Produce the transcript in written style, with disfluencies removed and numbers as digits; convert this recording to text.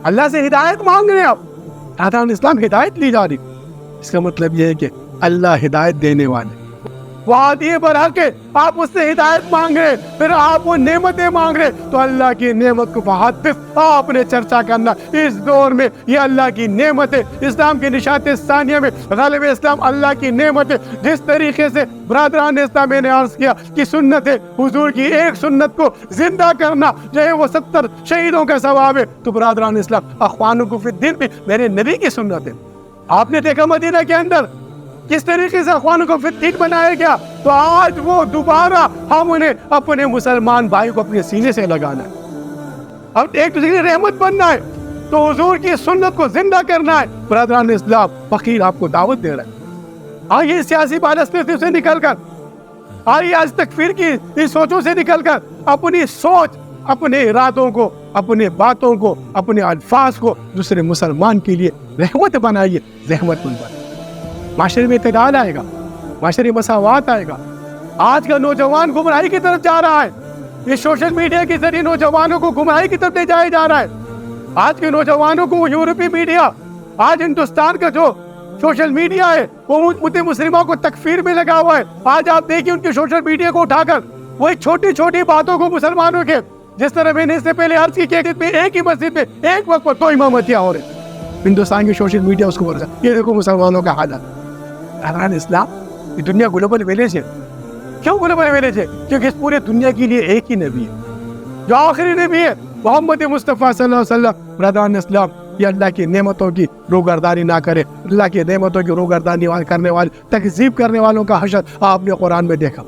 اللہ سے ہدایت مانگ رہے ہیں آپ، برادران اسلام ہدایت لی جا رہی، اس کا مطلب یہ ہے کہ اللہ ہدایت دینے والے، وہ عادی برحق ہے، آپ اس سے ہدایت مانگ رہے، پھر آپ وہ نعمتیں مانگ رہے، تو اللہ کی نعمت کو بہت آپ نے چرچا کرنا اس دور میں، یہ اللہ کی نعمت ہے۔ اسلام کی نشات ثانیہ میں غالب اسلام اللہ کی نعمت ہے۔ جس طریقے سے برادران اسلام میں نے عرض کیا کہ سنت ہے حضور کی ایک سنت کو زندہ کرنا جو ہے وہ 70 شہیدوں کا ثواب ہے، تو برادران اسلام اخوانکم فی الدین بھی میرے نبی کی سنت ہے۔ آپ نے دیکھا مدینہ کے اندر کس طریقے سے اخوانکم فی الدین بنایا گیا، تو آج وہ دوبارہ ہم انہیں اپنے مسلمان بھائی کو اپنے سینے سے لگانا ہے، اب ایک دوسرے کی رحمت بننا ہے، تو حضور کی سنت کو زندہ کرنا ہے۔ برادران اسلام فقیر آپ کو دعوت دے رہا ہے، آئیے سیاسی بالستر سے نکل کر، آئیے آج تکفیر کی اس سوچوں سے نکل کر اپنی سوچ، اپنے ارادوں کو، اپنے باتوں کو، اپنے الفاظ کو دوسرے مسلمان کے لیے رحمت بنائیے، رحمت بنائیے۔ معاشرے میں اعتدال آئے گا، معاشرے مساوات آئے گا۔ آج کا نوجوان گمراہی کی طرف جا رہا ہے، یہ سوشل میڈیا کے ذریعے نوجوانوں کو گمراہی کی طرف لے جایا جا رہا ہے۔ آج کے نوجوانوں کو یورپی میڈیا، آج ہندوستان کا جو سوشل میڈیا ہے وہ مسلموں کو تکفیر میں لگا ہوا ہے۔ آج آپ دیکھیں ان کے سوشل میڈیا کو اٹھا کر وہی چھوٹی چھوٹی باتوں کو مسلمانوں کے، جس طرح میں نے اس سے پہلے عرض کی کہ ایک ہی مسجد میں ایک وقت پر 2 امامتیاں ہو رہے، ہندوستان کی سوشل میڈیا اس کو بول رہا ہے، یہ دیکھو مسلمانوں کا حالت۔ برادران اسلام، یہ دنیا گلوبل ویلیج ہے۔ کیوں گلوبل ویلیج ہے؟ کیونکہ اس پورے دنیا کے لیے ایک ہی نبی ہے جو آخری نبی ہے، محمد مصطفیٰ صلی اللہ علیہ وسلم۔ برادران اسلام، یہ اللہ کی نعمتوں کی روگردانی نہ کرے، اللہ کی نعمتوں کی روگردانی کرنے والے، تکذیب کرنے والوں کا حشر آپ نے قرآن میں دیکھا۔